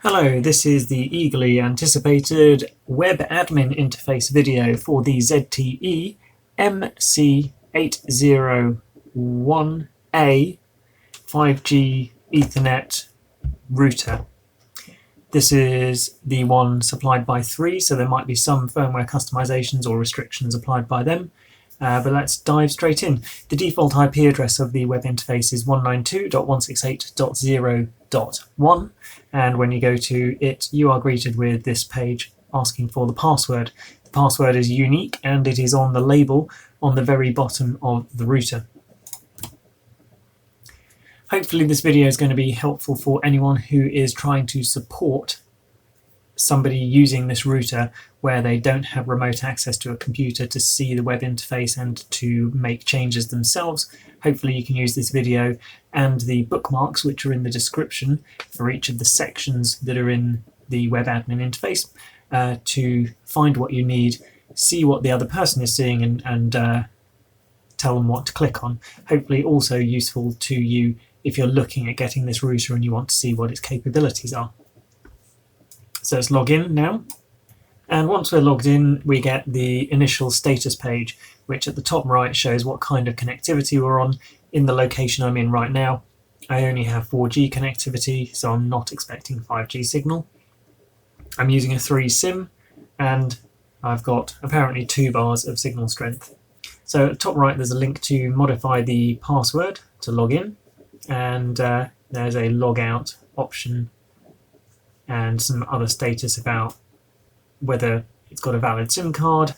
Hello, this is the eagerly anticipated web admin interface video for the ZTE MC801A 5G Ethernet router. This is the one supplied by 3, so there might be some firmware customizations or restrictions applied by them. But let's dive straight in. The default IP address of the web interface is 192.168.0.1, and when you go to it, you are greeted with this page asking for the password. The password is unique and it is on the label on the very bottom of the router. Hopefully this video is going to be helpful for anyone who is trying to support somebody using this router where they don't have remote access to a computer to see the web interface and to make changes themselves. Hopefully you can use this video and the bookmarks which are in the description for each of the sections that are in the web admin interface to find what you need, see what the other person is seeing and tell them what to click on. Hopefully also useful to you if you're looking at getting this router and you want to see what its capabilities are. So let's log in now, and once we're logged in we get the initial status page, which at the top right shows what kind of connectivity we're on. In the location I'm in right now I only have 4G connectivity, so I'm not expecting 5G signal. I'm using a 3 SIM and I've got apparently 2 bars of signal strength. So at the top right there's a link to modify the password to log in, and there's a log out option and some other status about whether it's got a valid SIM card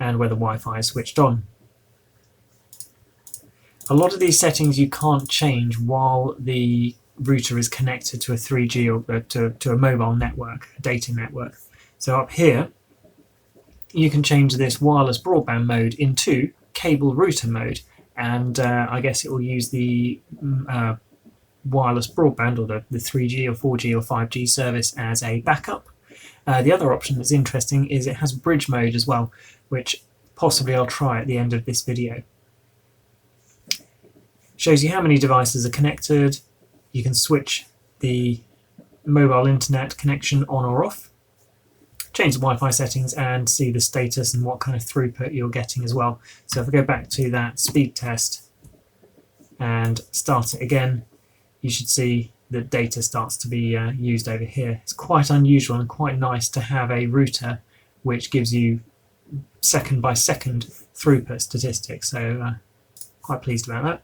and whether Wi-Fi is switched on. A lot of these settings you can't change while the router is connected to a 3G or to a mobile network, a data network. So up here you can change this wireless broadband mode into cable router mode, and I guess it will use the wireless broadband or the 3G or 4G or 5G service as a backup. The other option that's interesting is it has bridge mode as well, which possibly I'll try at the end of this video. Shows you how many devices are connected. You can switch the mobile internet connection on or off, change the Wi-Fi settings and see the status and what kind of throughput you're getting as well. So if I go back to that speed test and start it again, you should see the data starts to be used over here. It's quite unusual and quite nice to have a router which gives you second by second throughput statistics, so quite pleased about that.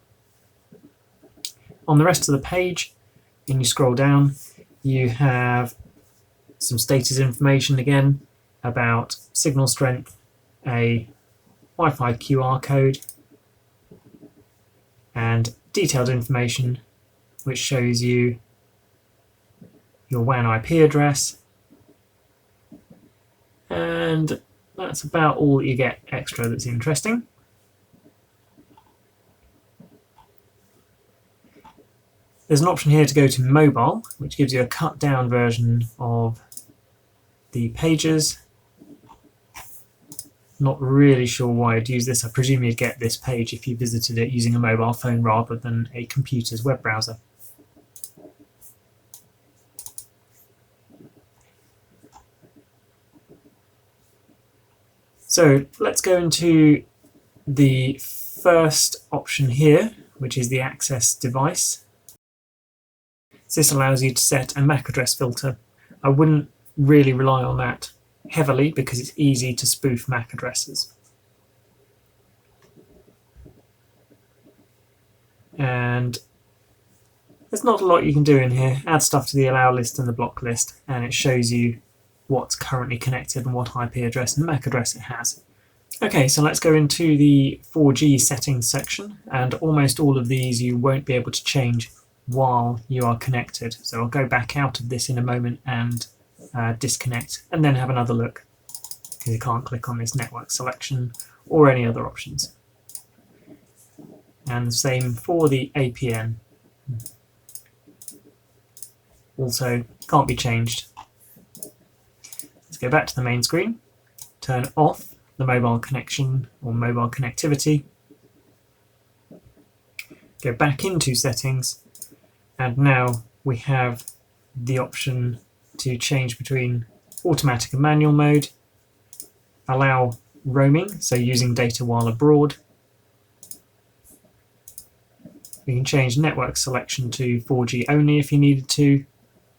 On the rest of the page, when you scroll down, you have some status information again about signal strength, a Wi-Fi QR code, and detailed information which shows you your WAN IP address, and that's about all that you get extra that's interesting. There's an option here to go to mobile, which gives you a cut down version of the pages. Not really sure why I'd use this. I presume you'd get this page if you visited it using a mobile phone rather than a computer's web browser. So let's go into the first option here, which is the access device. So this allows you to set a MAC address filter. I wouldn't really rely on that heavily because it's easy to spoof MAC addresses. And there's not a lot you can do in here. Add stuff to the allow list and the block list, and it shows you what's currently connected and what IP address and MAC address it has. Okay, so let's go into the 4G settings section, and almost all of these you won't be able to change while you are connected. So I'll go back out of this in a moment and disconnect and then have another look, because you can't click on this network selection or any other options. And the same for the APN. Also can't be changed. Let's go back to the main screen, turn off the mobile connection or mobile connectivity, go back into settings, and now we have the option to change between automatic and manual mode, allow roaming, so using data while abroad. You can change network selection to 4G only if you needed to,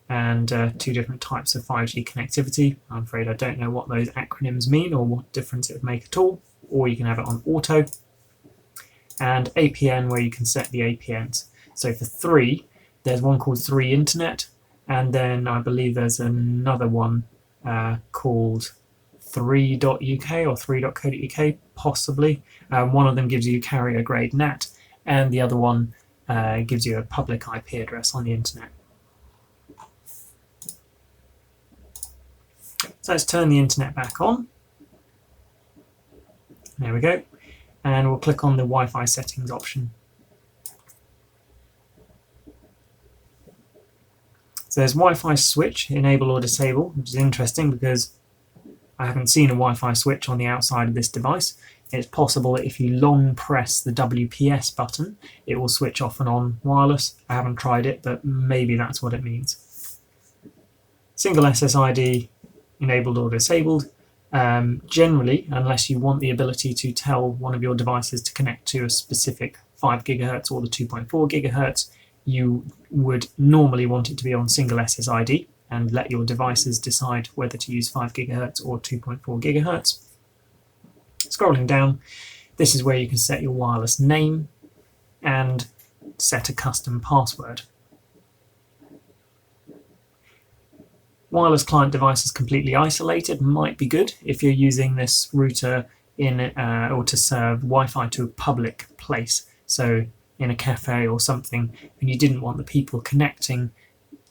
and 2 different types of 5G connectivity. I'm afraid I don't know what those acronyms mean or what difference it would make at all, or you can have it on auto. And APN, where you can set the APNs. So for 3, there's one called 3 Internet, and then I believe there's another one called 3.uk or 3.co.uk, possibly. One of them gives you carrier grade NAT, and the other one gives you a public IP address on the internet. So let's turn the internet back on. There we go. And we'll click on the Wi-Fi settings option. So there's Wi-Fi switch, enable or disable, which is interesting because I haven't seen a Wi-Fi switch on the outside of this device. It's possible that if you long press the WPS button, it will switch off and on wireless. I haven't tried it, but maybe that's what it means. Single SSID, enabled or disabled. Generally, unless you want the ability to tell one of your devices to connect to a specific 5 GHz or the 2.4 GHz, you would normally want it to be on single SSID and let your devices decide whether to use 5 GHz or 2.4 GHz. Scrolling down, this is where you can set your wireless name and set a custom password. Wireless client devices completely isolated might be good if you're using this router in or to serve Wi-Fi to a public place. So in a cafe or something, and you didn't want the people connecting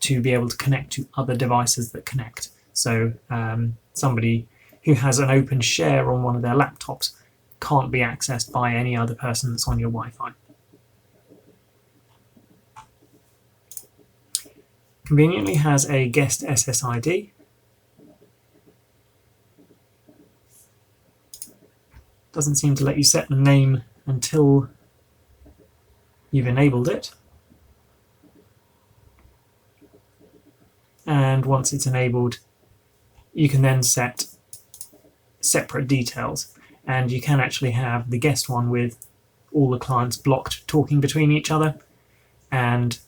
to be able to connect to other devices that connect. So somebody who has an open share on one of their laptops can't be accessed by any other person that's on your Wi-Fi. Conveniently has a guest SSID. Doesn't seem to let you set the name until you've enabled it. And once it's enabled, you can then set separate details, and you can actually have the guest one with all the clients blocked talking between each other, and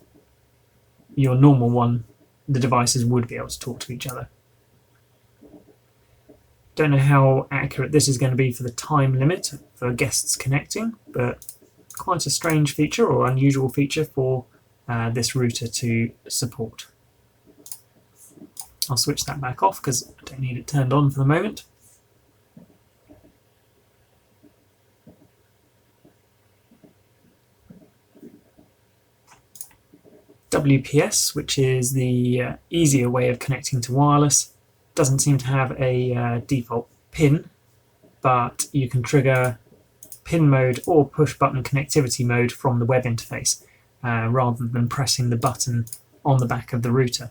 your normal one, the devices would be able to talk to each other. Don't know how accurate this is going to be for the time limit for guests connecting, but quite a strange feature or unusual feature for this router to support. I'll switch that back off because I don't need it turned on for the moment. WPS, which is the easier way of connecting to wireless, doesn't seem to have a default pin, but you can trigger pin mode or push button connectivity mode from the web interface rather than pressing the button on the back of the router.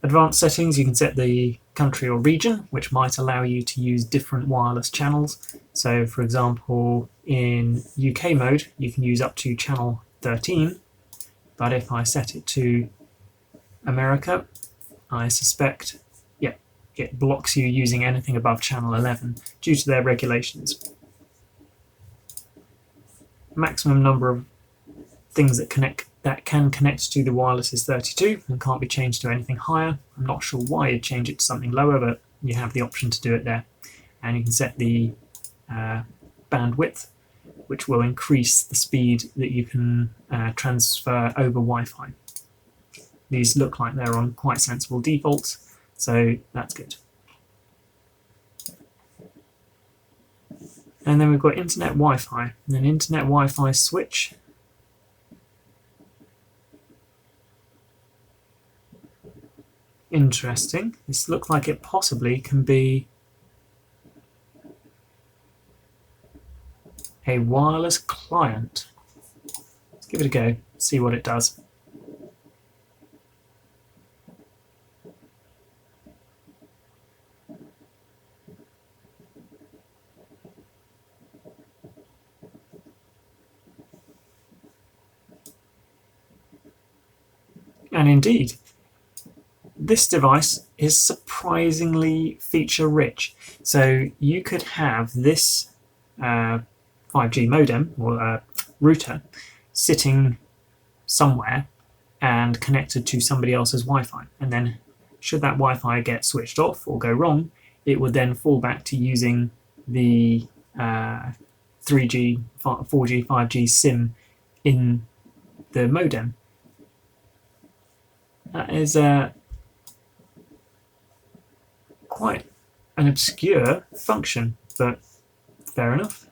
Advanced settings, you can set the country or region, which might allow you to use different wireless channels. So for example, in UK mode, you can use up to channel 13, but if I set it to America, I suspect, it blocks you using anything above channel 11 due to their regulations. Maximum number of things that can connect to the wireless is 32 and can't be changed to anything higher. I'm not sure why you'd change it to something lower, but you have the option to do it there. And you can set the bandwidth, which will increase the speed that you can transfer over Wi-Fi. These look like they're on quite sensible defaults, so that's good. And then we've got InternetWi-Fi, and an InternetWi-Fi switch. Interesting. This looks like it possibly can be a wireless client. Let's give it a go, see what it does. And indeed, this device is surprisingly feature rich. So you could have this 5G modem or router sitting somewhere and connected to somebody else's Wi-Fi, and then should that Wi-Fi get switched off or go wrong, it would then fall back to using the 3G, 4G, 5G SIM in the modem. That is quite an obscure function, but fair enough.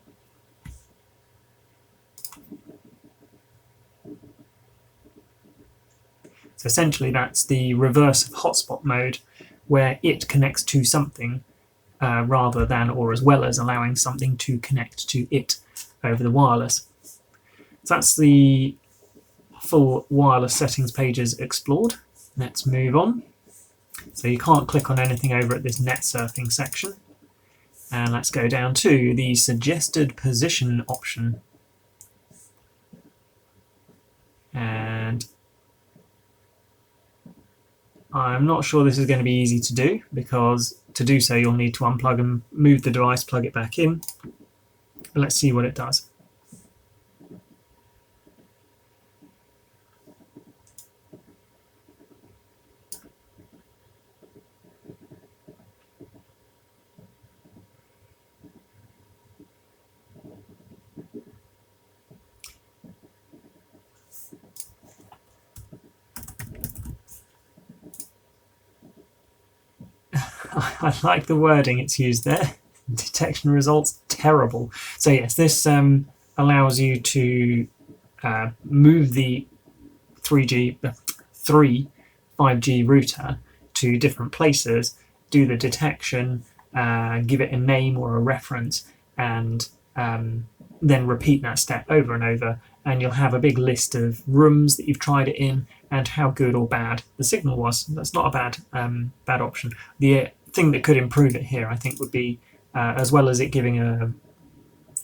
So essentially that's the reverse of hotspot mode, where it connects to something rather than or as well as allowing something to connect to it over the wireless. So that's the full wireless settings pages explored. Let's move on. So you can't click on anything over at this net surfing section. And let's go down to the suggested position option. And I'm not sure this is going to be easy to do, because to do so you'll need to unplug and move the device, plug it back in. But let's see what it does. I like the wording it's used there. Detection results terrible. So yes, this allows you to move the 3 5G router to different places, do the detection, give it a name or a reference, and then repeat that step over and over, and you'll have a big list of rooms that you've tried it in and how good or bad the signal was. That's not a bad option. The thing that could improve it here, I think, would be, as well as it giving a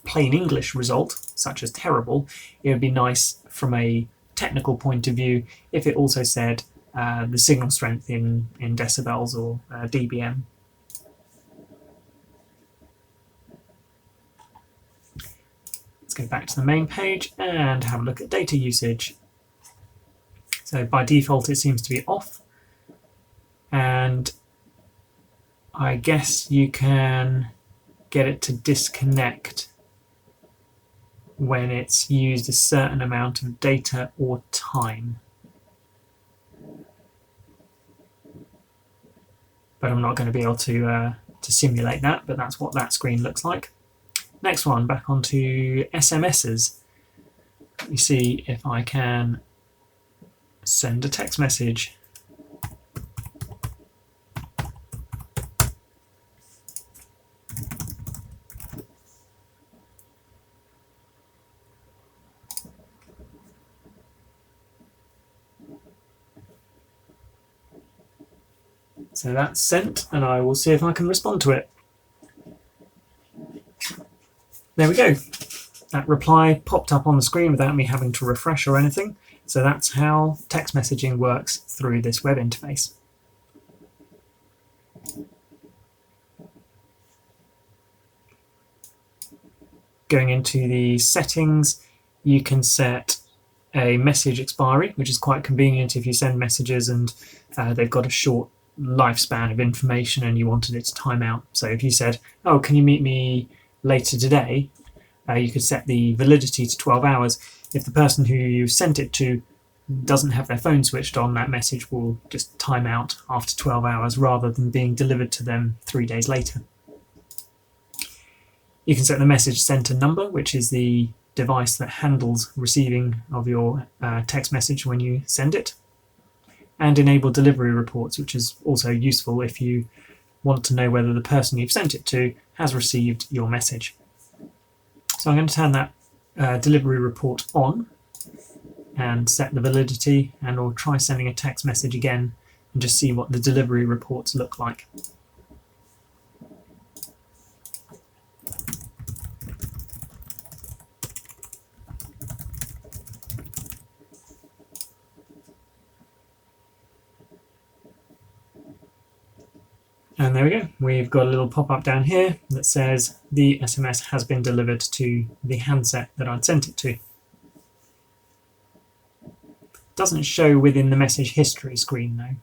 plain English result, such as terrible, it would be nice from a technical point of view if it also said the signal strength in decibels or dBm. Let's go back to the main page and have a look at data usage. So by default it seems to be off, and I guess you can get it to disconnect when it's used a certain amount of data or time. But I'm not going to be able to simulate that, but that's what that screen looks like. Next one, back onto SMSs. Let me see if I can send a text message. So that's sent, and I will see if I can respond to it. There we go. That reply popped up on the screen without me having to refresh or anything. So that's how text messaging works through this web interface. Going into the settings, you can set a message expiry, which is quite convenient if you send messages and they've got a short lifespan of information and you wanted it to time out. So if you said, oh, can you meet me later today, you could set the validity to 12 hours. If the person who you sent it to doesn't have their phone switched on, that message will just time out after 12 hours rather than being delivered to them 3 days later. You can set the message center number, which is the device that handles receiving of your text message when you send it, and enable delivery reports, which is also useful if you want to know whether the person you've sent it to has received your message. So I'm going to turn that delivery report on and set the validity, and or try sending a text message again and just see what the delivery reports look like. And there we go. We've got a little pop-up down here that says the SMS has been delivered to the handset that I'd sent it to. Doesn't show within the message history screen though.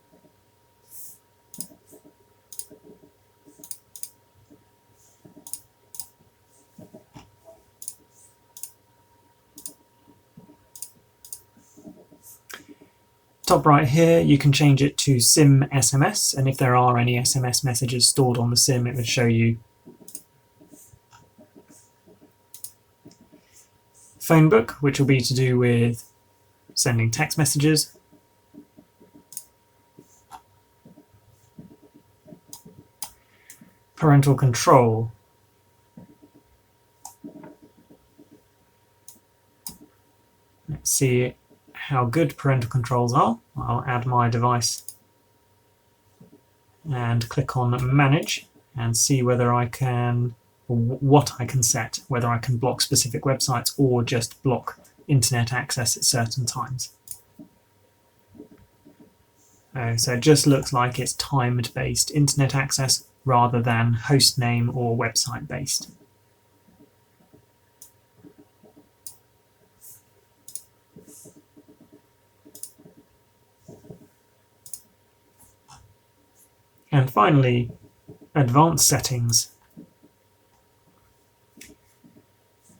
Top right here, you can change it to SIM SMS, and if there are any SMS messages stored on the SIM, it would show you. Phonebook, which will be to do with sending text messages. Parental Control. Let's see how good parental controls are. I'll add my device and click on Manage and see whether I can, or what I can set, whether I can block specific websites or just block internet access at certain times. So it just looks like it's timed based internet access rather than host name or website based. And finally, advanced settings.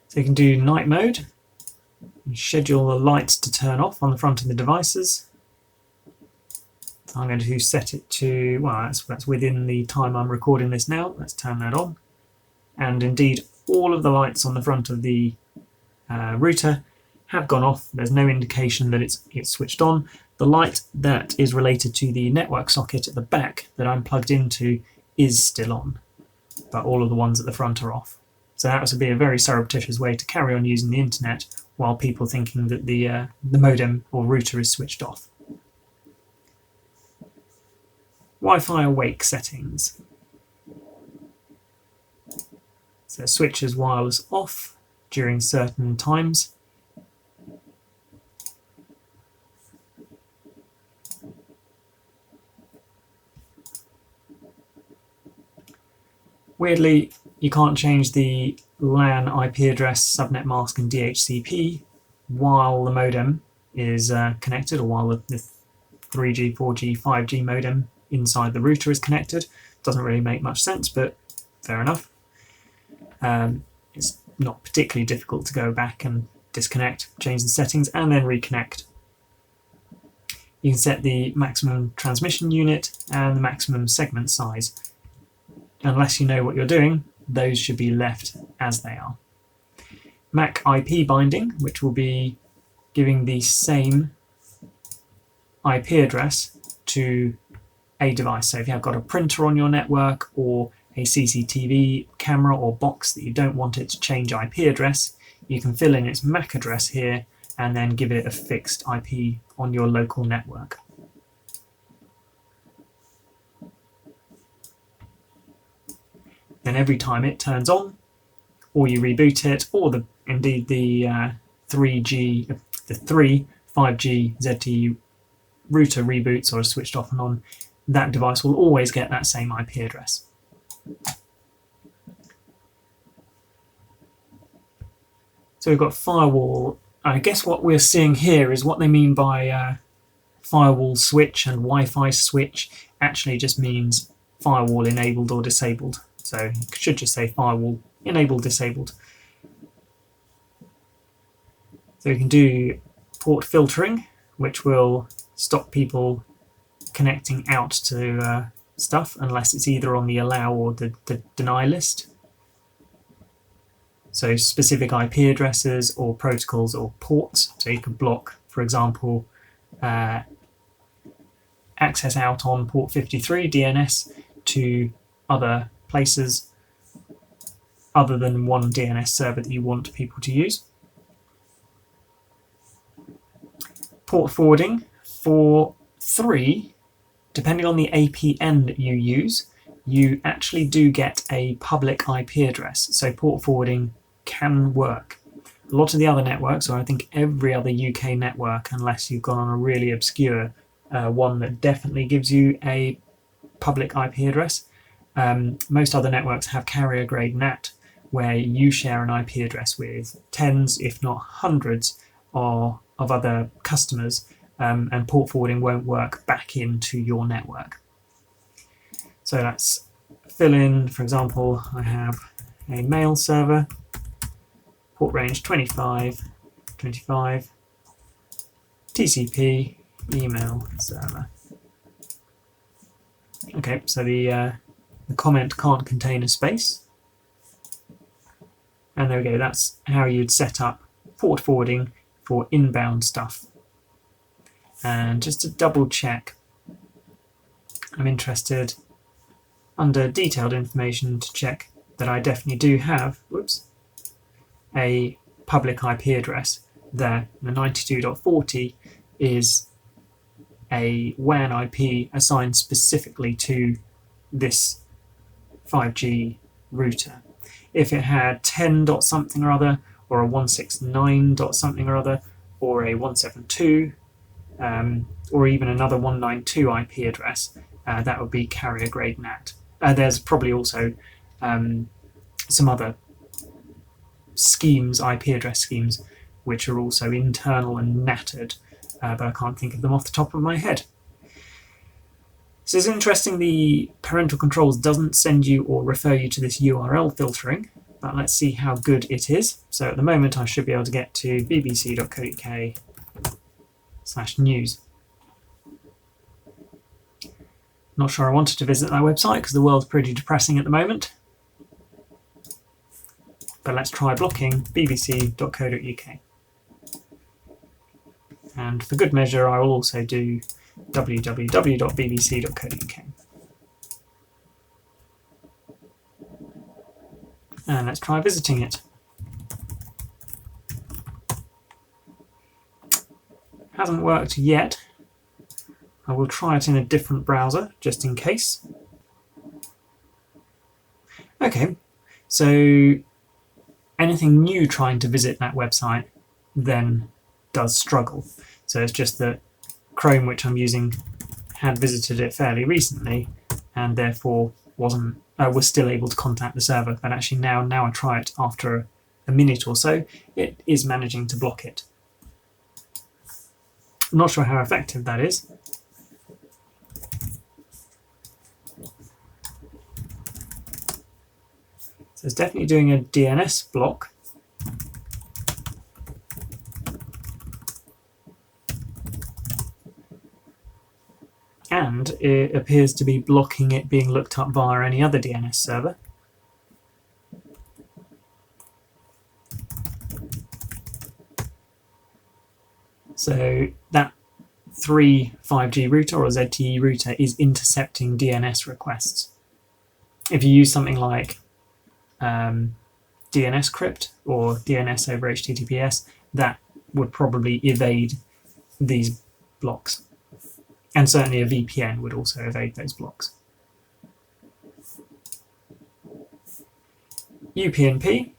So you can do night mode, and schedule the lights to turn off on the front of the devices. So I'm going to set it to, well, that's within the time I'm recording this now. Let's turn that on. And indeed, all of the lights on the front of the router have gone off. There's no indication that it's switched on. The light that is related to the network socket at the back that I'm plugged into is still on, but all of the ones at the front are off. So that would be a very surreptitious way to carry on using the internet while people thinking that the modem or router is switched off. Wi-Fi awake settings. So switches wireless off during certain times. Weirdly, you can't change the LAN IP address, subnet mask and DHCP while the modem is connected, or while the 3G, 4G, 5G modem inside the router is connected. Doesn't really make much sense, but fair enough. It's not particularly difficult to go back and disconnect, change the settings, and then reconnect. You can set the maximum transmission unit and the maximum segment size. Unless you know what you're doing, those should be left as they are. MAC IP binding, which will be giving the same IP address to a device. So if you've got a printer on your network or a CCTV camera or box that you don't want it to change IP address, you can fill in its MAC address here and then give it a fixed IP on your local network. Then every time it turns on, or you reboot it, or indeed the 5G ZTE router reboots or is switched off and on, that device will always get that same IP address. So we've got firewall. I guess what we're seeing here is what they mean by firewall switch and Wi-Fi switch actually just means firewall enabled or disabled. So you should just say firewall enabled, disabled. So you can do port filtering, which will stop people connecting out to stuff unless it's either on the allow or the deny list. So specific IP addresses or protocols or ports. So you can block, for example, access out on port 53 DNS to other places other than one DNS server that you want people to use. Port forwarding for 3, depending on the APN that you use, you actually do get a public IP address. So port forwarding can work. A lot of the other networks, or I think every other UK network, unless you've gone on a really obscure one that definitely gives you a public IP address, Most other networks have carrier grade NAT, where you share an IP address with tens, if not hundreds, of other customers, and port forwarding won't work back into your network. So let's fill in, for example, I have a mail server, port range 25, 25, TCP, email server. Okay, so the comment can't contain a space. And there we go, that's how you'd set up port forwarding for inbound stuff. And just to double check, I'm interested under detailed information to check that I definitely do have, a public IP address there. The 92.40 is a WAN IP assigned specifically to this 5G router. If it had 10 dot something or other, or a 169 dot something or other, or a 172, or even another 192 IP address, that would be carrier grade NAT. There's probably also some other schemes, IP address schemes, which are also internal and nattered, but I can't think of them off the top of my head. So it's interesting, the Parental Controls doesn't send you or refer you to this URL filtering, but let's see how good it is. So at the moment I should be able to get to bbc.co.uk/news. Not sure I wanted to visit that website because the world's pretty depressing at the moment. But let's try blocking bbc.co.uk. And for good measure, I will also do www.bbc.co.uk. And let's try visiting it. Hasn't worked yet. I will try it in a different browser, just in case. Okay, so anything new trying to visit that website then does struggle. So it's just that Chrome, which I'm using, had visited it fairly recently, and therefore was still able to contact the server. But actually now I try it after a minute or so, it is managing to block it. I'm not sure how effective that is. So it's definitely doing a DNS block. And it appears to be blocking it being looked up via any other DNS server. So that 5G router or ZTE router is intercepting DNS requests. If you use something like DNS crypt or DNS over HTTPS, that would probably evade these blocks. And certainly a VPN would also evade those blocks. UPnP,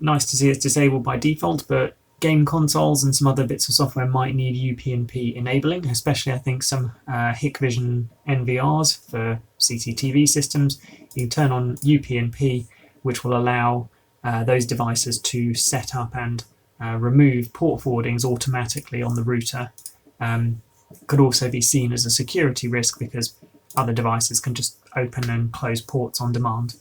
nice to see it's disabled by default, but game consoles and some other bits of software might need UPnP enabling, especially I think some Hikvision NVRs for CCTV systems. You can turn on UPnP, which will allow those devices to set up and remove port forwardings automatically on the router. Could also be seen as a security risk because other devices can just open and close ports on demand.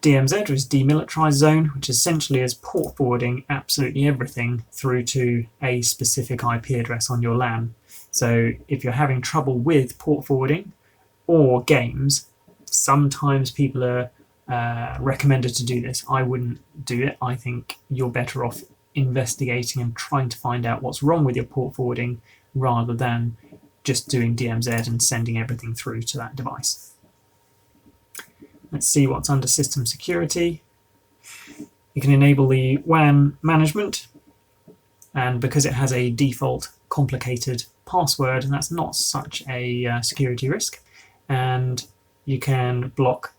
DMZ is demilitarized zone, which essentially is port forwarding absolutely everything through to a specific IP address on your LAN. So if you're having trouble with port forwarding or games, sometimes people are recommended to do this. I wouldn't do it. I think you're better off investigating and trying to find out what's wrong with your port forwarding rather than just doing DMZ and sending everything through to that device. Let's see what's under system security. You can enable the WAN management, and because it has a default complicated password, and that's not such a security risk, and you can block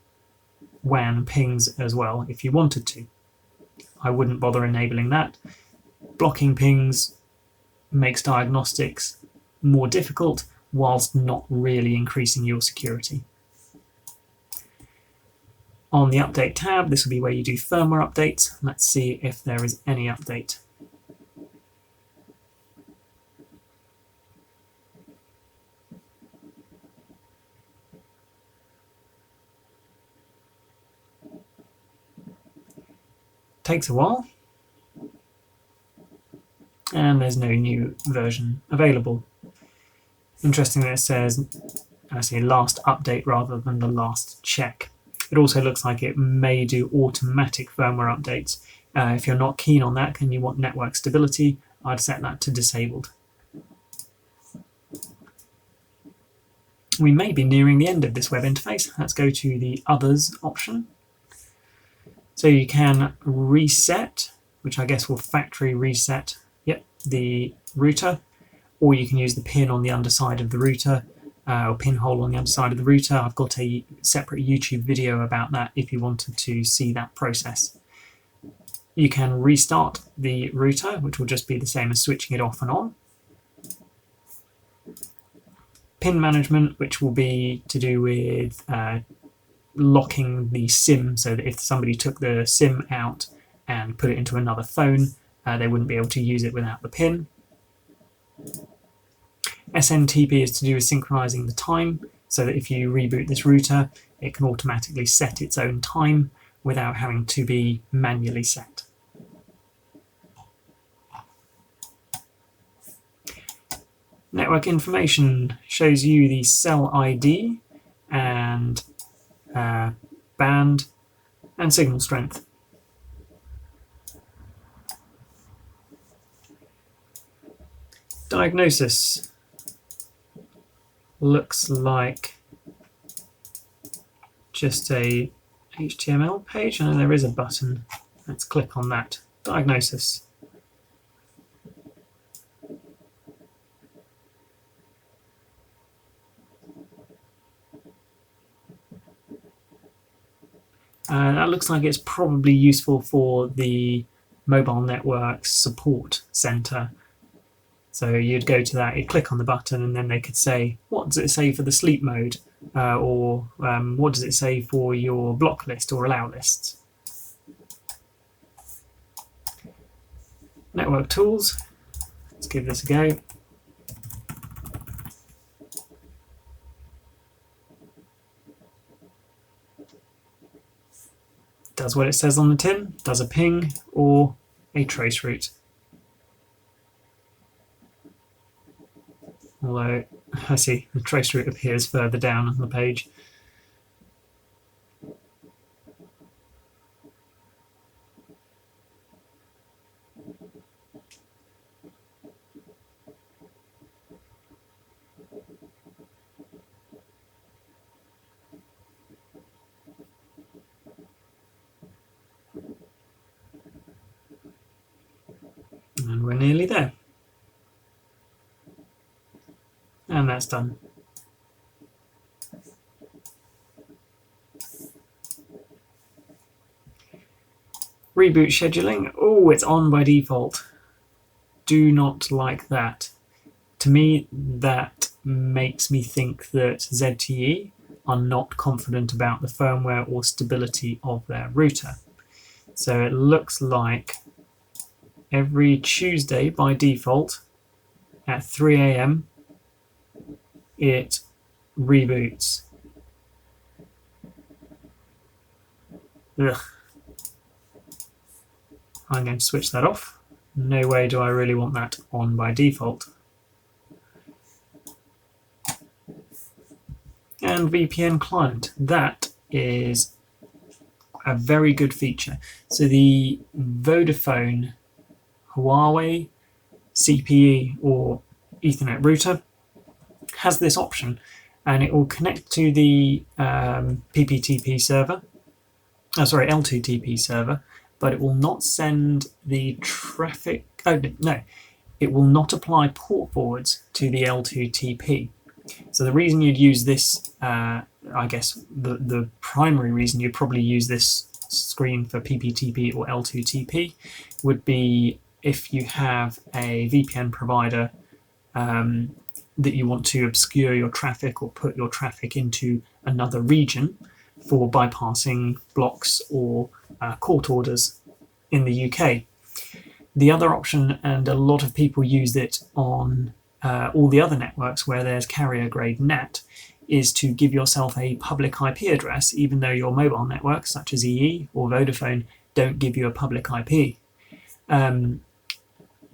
WAN pings as well if you wanted to. I wouldn't bother enabling that. Blocking pings makes diagnostics more difficult. whilst not really increasing your security. On the Update tab, this will be where you do firmware updates. Let's see if there is any update. Takes a while, and there's no new version available. Interesting that it says, I say, last update rather than the last check. It also looks like it may do automatic firmware updates. If you're not keen on that and you want network stability, I'd set that to disabled. We may be nearing the end of this web interface. Let's go to the Others option. So you can reset, which I guess will factory reset, the router, or you can use the pin on the underside of the router, or pinhole on the underside of the router. I've got a separate YouTube video about that if you wanted to see that process. You can restart the router, which will just be the same as switching it off and on. Pin management, which will be to do with locking the SIM, so that if somebody took the SIM out and put it into another phone, they wouldn't be able to use it without the pin. SNTP is to do with synchronizing the time, so that if you reboot this router, it can automatically set its own time without having to be manually set. Network information shows you the cell ID and band and signal strength. Diagnosis looks like just a HTML page, and there is a button. Let's click on that. Diagnosis. That looks like it's probably useful for the mobile network support center. So you'd go to that, you'd click on the button, and then they could say, what does it say for the sleep mode? Or what does it say for your block list or allow lists? Network tools. Let's give this a go. Does what it says on the tin, does a ping or a traceroute. Although, I see, the traceroute appears further down on the page. And we're nearly there. And that's done. Reboot scheduling. Oh, it's on by default. Do not like that. To me, that makes me think that ZTE are not confident about the firmware or stability of their router. So it looks like every Tuesday by default at 3 AM it reboots. Ugh. I'm going to switch that off. No way do I really want that on by default. And VPN Client. That is a very good feature. So the Vodafone, Huawei, CPE or Ethernet router has this option, and it will connect to the PPTP server, L2TP server, but it will not send the traffic, no, it will not apply port forwards to the L2TP. So the reason you'd use this, I guess the primary reason you'd probably use this screen for PPTP or L2TP would be if you have a VPN provider that you want to obscure your traffic or put your traffic into another region for bypassing blocks or court orders in the UK. The other option, and a lot of people use it on all the other networks where there's carrier grade NAT, is to give yourself a public IP address, even though your mobile networks such as EE or Vodafone don't give you a public IP.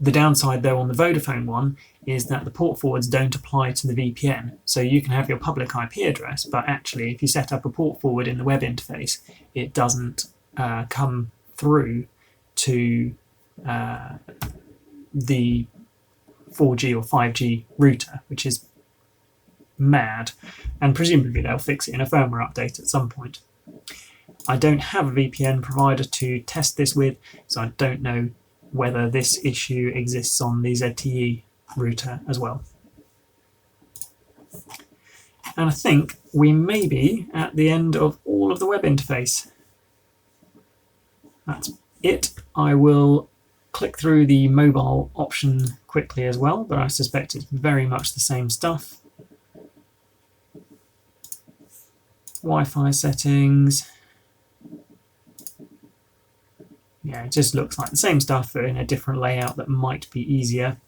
The downside though on the Vodafone one is that the port forwards don't apply to the VPN. So you can have your public IP address, but actually if you set up a port forward in the web interface, it doesn't come through to the 4G or 5G router, which is mad, and presumably they'll fix it in a firmware update at some point. I don't have a VPN provider to test this with, so I don't know whether this issue exists on the ZTE router as well. And I think we may be at the end of all of the web interface. That's it. I will click through the mobile option quickly as well, but I suspect it's very much the same stuff. Wi-Fi settings. Yeah, it just looks like the same stuff, but in a different layout that might be easier.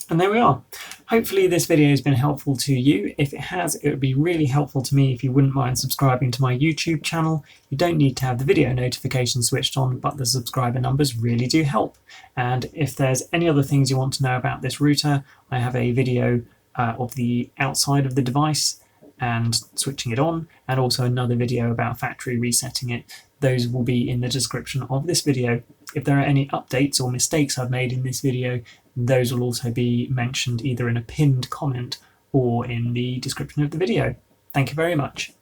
And there we are. Hopefully this video has been helpful to you. If it has, it would be really helpful to me if you wouldn't mind subscribing to my YouTube channel. You don't need to have the video notifications switched on, but the subscriber numbers really do help. And if there's any other things you want to know about this router, I have a video of the outside of the device and switching it on, and also another video about factory resetting it. Those will be in the description of this video. If there are any updates or mistakes I've made in this video, those will also be mentioned either in a pinned comment or in the description of the video. Thank you very much.